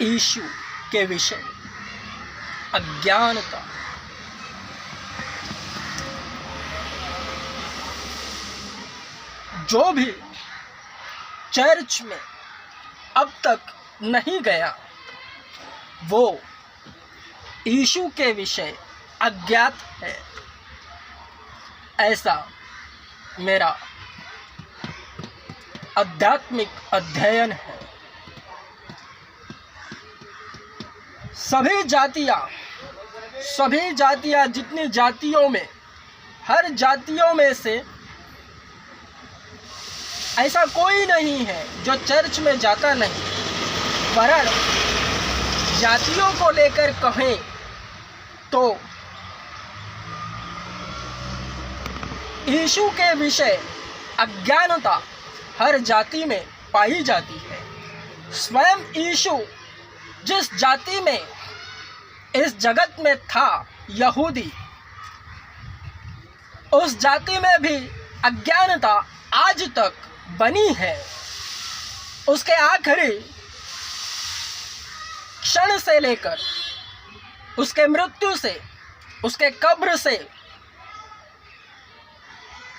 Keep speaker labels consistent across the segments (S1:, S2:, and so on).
S1: यीशु के विषय अज्ञानता। जो भी चर्च में अब तक नहीं गया वो यीशु के विषय अज्ञात है, ऐसा मेरा आध्यात्मिक अध्ययन है। सभी जातियाँ जितनी जातियों में, हर जातियों में से ऐसा कोई नहीं है जो चर्च में जाता नहीं। वरन जातियों को लेकर कहें तो यीशु के विषय अज्ञानता हर जाति में पाई जाती है। स्वयं यीशु जिस जाति में इस जगत में था, यहूदी, उस जाति में भी अज्ञानता आज तक बनी है। उसके आखिरी क्षण से लेकर उसके मृत्यु से, उसके कब्र से,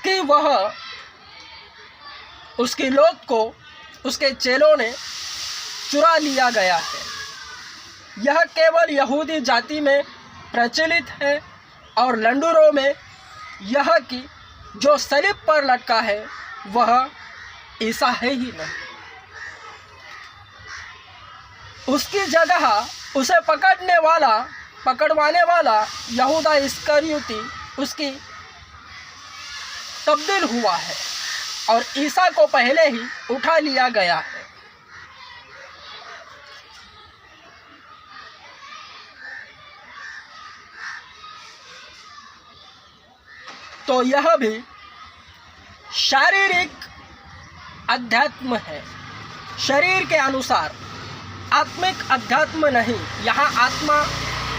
S1: कि वह उसकी लोथ को उसके चेलों ने चुरा लिया गया है। यह केवल यहूदी जाति में प्रचलित है और लंडूरों में यह कि जो सलीब पर लटका है वह ईसा है ही नहीं। उसकी जगह उसे पकड़वाने वाला यहूदा इस्करियोती उसकी तब्दील हुआ है और ईसा को पहले ही उठा लिया गया है। तो यह भी शारीरिक अध्यात्म है, शरीर के अनुसार, आत्मिक अध्यात्म नहीं। यहाँ आत्मा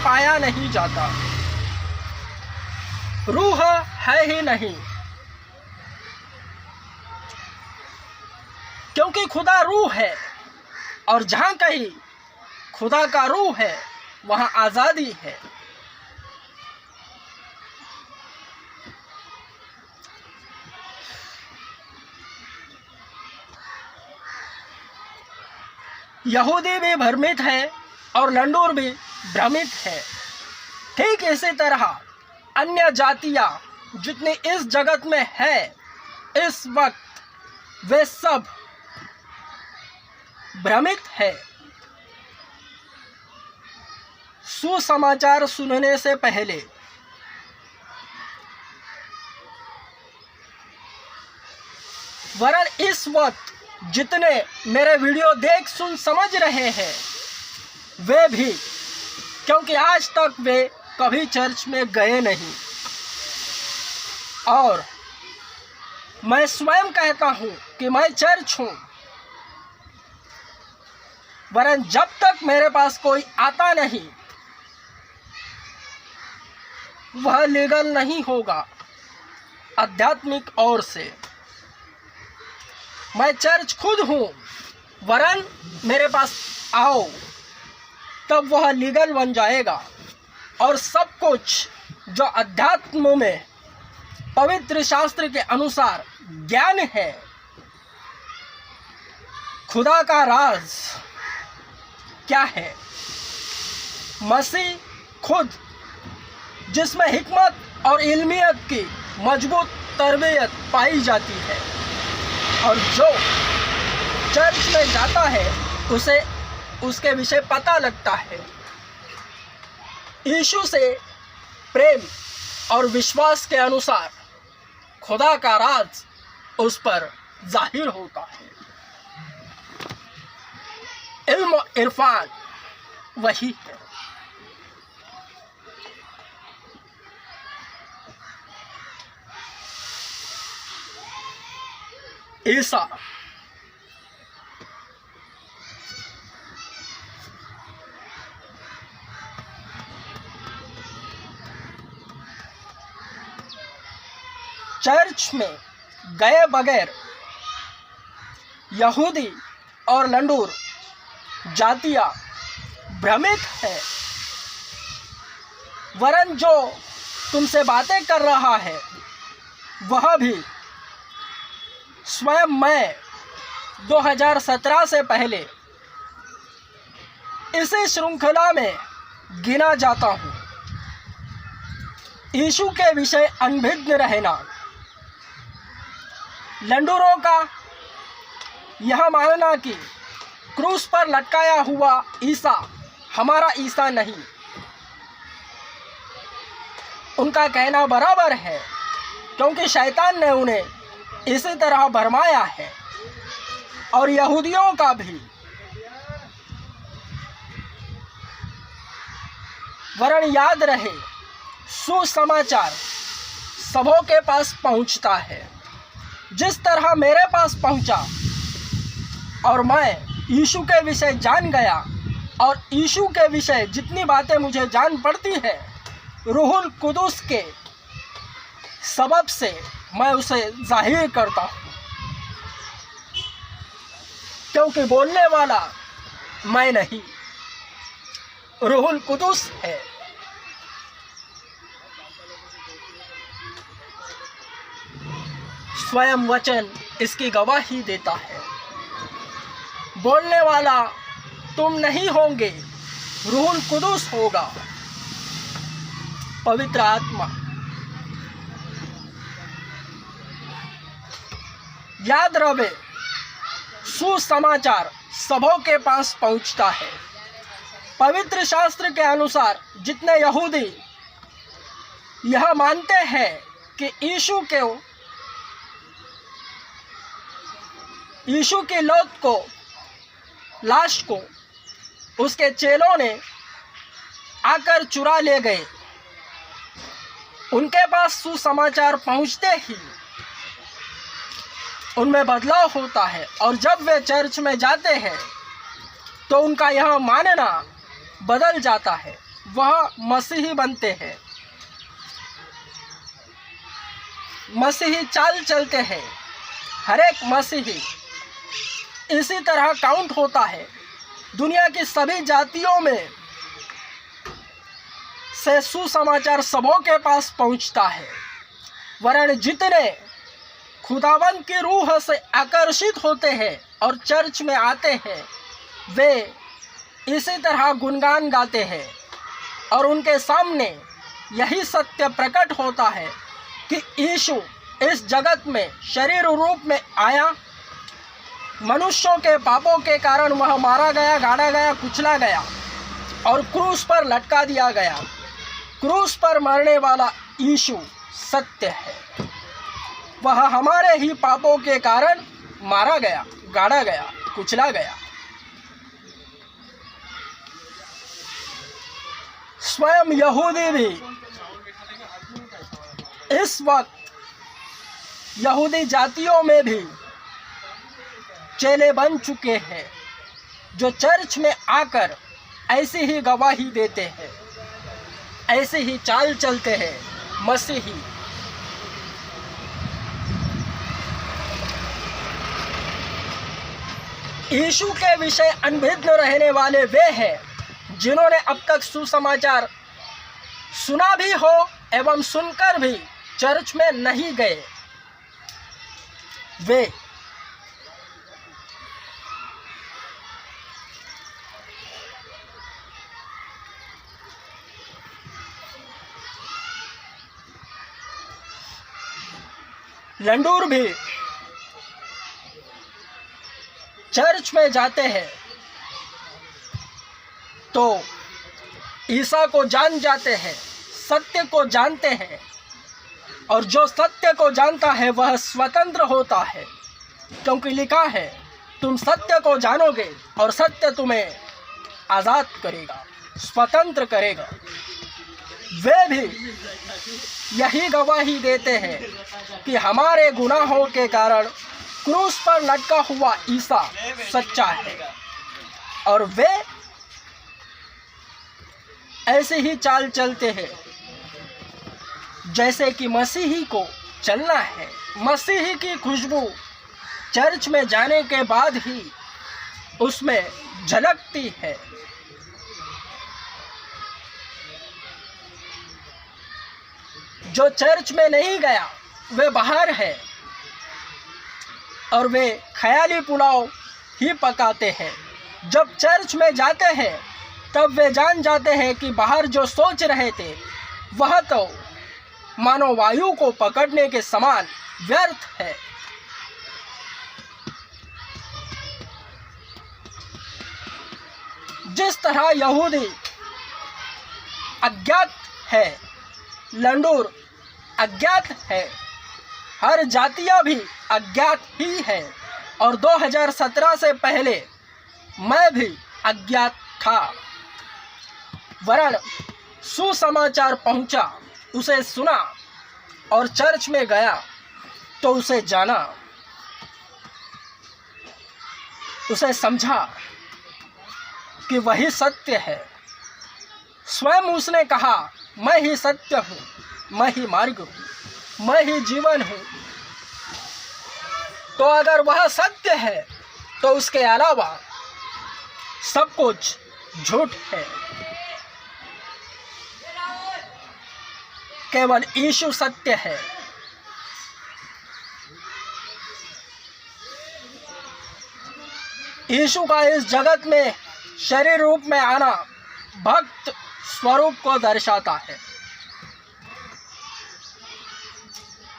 S1: पाया नहीं जाता, रूह है ही नहीं, क्योंकि खुदा रूह है और जहाँ कहीं खुदा का रूह है वहाँ आज़ादी है। यहूदी भी भ्रमित है और लंडूर भी भ्रमित है। ठीक इसी तरह अन्य जातियाँ जितनी इस जगत में है इस वक्त, वे सब भ्रमित है। सुसमाचार सुनने से पहले वरन इस वक्त जितने मेरे वीडियो देख सुन समझ रहे हैं वे भी, क्योंकि आज तक वे कभी चर्च में गए नहीं, और मैं स्वयं कहता हूँ कि मैं चर्च हूँ, वरन जब तक मेरे पास कोई आता नहीं वह लीगल नहीं होगा आध्यात्मिक ओर से। मैं चर्च खुद हूँ, वरन मेरे पास आओ तब वह लीगल बन जाएगा और सब कुछ जो अध्यात्म में पवित्र शास्त्र के अनुसार ज्ञान है, खुदा का राज क्या है, मसीह खुद जिसमें हिकमत और इल्मियत की मजबूत तरबियत पाई जाती है, और जो चर्च में जाता है उसे उसके विषय पता लगता है। यीशु से प्रेम और विश्वास के अनुसार खुदा का राज उस पर जाहिर होता है। इल्म इरफान वही है। ईसा चर्च में गए बगैर यहूदी और लंडूर जातियाँ भ्रमित है, वरन जो तुमसे बातें कर रहा है वह भी स्वयं मैं 2017 से पहले इसी श्रृंखला में गिना जाता हूँ। यीशु के विषय अनभिज्ञ रहना। लंडूरों का यह मानना कि क्रूस पर लटकाया हुआ ईसा हमारा ईसा नहीं, उनका कहना बराबर है, क्योंकि शैतान ने उन्हें इसी तरह भरमाया है और यहूदियों का भी। वरन याद रहे, सुसमाचार सबों के पास पहुंचता है, जिस तरह मेरे पास पहुंचा और मैं यीशु के विषय जान गया, और यीशु के विषय जितनी बातें मुझे जान पड़ती है रूहुल कुदुस के सबब से मैं उसे जाहिर करता हूँ, क्योंकि बोलने वाला मैं नहीं, रूहुल कुदुस है। स्वयं वचन इसकी गवाही देता है। बोलने वाला तुम नहीं होंगे, रूहुल कुदुस होगा, पवित्र आत्मा। याद रहे, सुसमाचार सबों के पास पहुंचता है। पवित्र शास्त्र के अनुसार जितने यहूदी यह मानते हैं कि यीशु की लाश को उसके चेलों ने आकर चुरा ले गए, उनके पास सुसमाचार पहुंचते ही उनमें बदलाव होता है, और जब वे चर्च में जाते हैं तो उनका यह मानना बदल जाता है, वह मसीही बनते हैं, मसीही चाल चलते हैं। हर एक मसीही इसी तरह काउंट होता है। दुनिया की सभी जातियों में से सुसमाचार सबों के पास पहुंचता है, वरन जितने खुदावंद की रूह से आकर्षित होते हैं और चर्च में आते हैं, वे इसी तरह गुणगान गाते हैं, और उनके सामने यही सत्य प्रकट होता है कि यीशु इस जगत में शरीर रूप में आया, मनुष्यों के पापों के कारण वह मारा गया, गाड़ा गया, कुचला गया और क्रूस पर लटका दिया गया। क्रूस पर मरने वाला यीशु सत्य है, वह हमारे ही पापों के कारण मारा गया, गाड़ा गया, कुचला गया। स्वयं यहूदी भी इस वक्त यहूदी जातियों में भी चेले बन चुके हैं, जो चर्च में आकर ऐसी ही गवाही देते हैं, ऐसे ही चाल चलते हैं मसीही। यीशु के विषय अनभिज्ञ रहने वाले वे हैं जिन्होंने अब तक सुसमाचार सुना भी हो एवं सुनकर भी चर्च में नहीं गए। वे लंडूर भी चर्च में जाते हैं तो ईसा को जान जाते हैं, सत्य को जानते हैं, और जो सत्य को जानता है वह स्वतंत्र होता है, क्योंकि लिखा है तुम सत्य को जानोगे और सत्य तुम्हें आज़ाद करेगा, स्वतंत्र करेगा। वे भी यही गवाही देते हैं कि हमारे गुनाहों के कारण क्रूस पर लटका हुआ ईसा सच्चा है, और वे ऐसे ही चाल चलते हैं जैसे कि मसीही को चलना है। मसीही की खुशबू चर्च में जाने के बाद ही उसमें झलकती है। जो चर्च में नहीं गया वे बाहर है और वे ख्याली पुलाव ही पकाते हैं। जब चर्च में जाते हैं तब वे जान जाते हैं कि बाहर जो सोच रहे थे वह तो मानो वायु को पकड़ने के समान व्यर्थ है। जिस तरह यहूदी अज्ञात है, लंडूर अज्ञात है, हर जातियाँ भी अज्ञात ही है और 2017 से पहले मैं भी अज्ञात था। वरन सुसमाचार पहुंचा, उसे सुना और चर्च में गया तो उसे जाना, उसे समझा कि वही सत्य है। स्वयं उसने कहा, मैं ही सत्य हूँ, मैं ही मार्ग हूँ, मैं ही जीवन हूँ। तो अगर वह सत्य है तो उसके अलावा सब कुछ झूठ है। केवल यीशु सत्य है। यीशु का इस जगत में शरीर रूप में आना भक्त स्वरूप को दर्शाता है।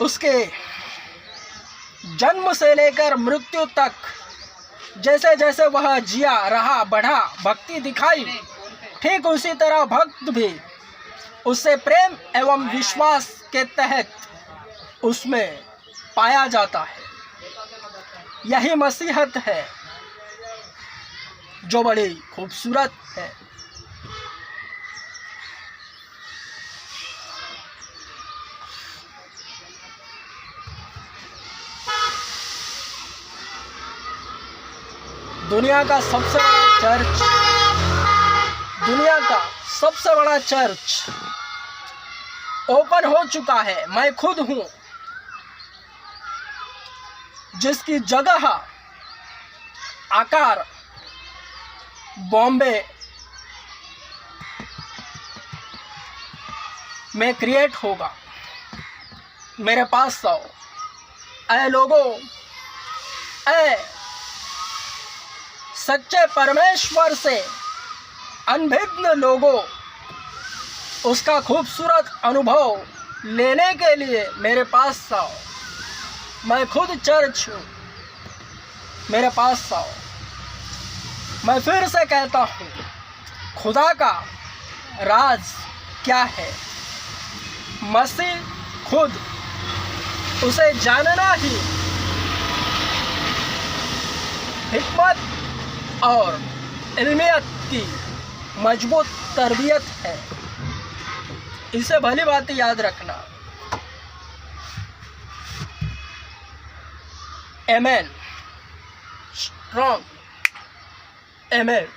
S1: उसके जन्म से लेकर मृत्यु तक जैसे जैसे वह जिया, रहा, बढ़ा, भक्ति दिखाई, ठीक उसी तरह भक्त भी उससे प्रेम एवं विश्वास के तहत उसमें पाया जाता है। यही मसीहत है जो बड़ी खूबसूरत है। दुनिया का सबसे बड़ा चर्च, दुनिया का सबसे बड़ा चर्च ओपन हो चुका है। मैं खुद हूँ जिसकी जगह आकार बॉम्बे में क्रिएट होगा। मेरे पास 100 ऐ लोगों, ऐ सच्चे परमेश्वर से अनभिज्ञ लोगों, उसका खूबसूरत अनुभव लेने के लिए मेरे पास 100। मैं खुद चर्च हूँ, मेरे पास 100। मैं फिर से कहता हूँ, खुदा का राज क्या है? मसीह खुद, उसे जानना ही हिकमत और इल्मियत की मजबूत तरबियत है। इसे भली बात याद रखना। आमेन। स्ट्रॉन्ग आमेन।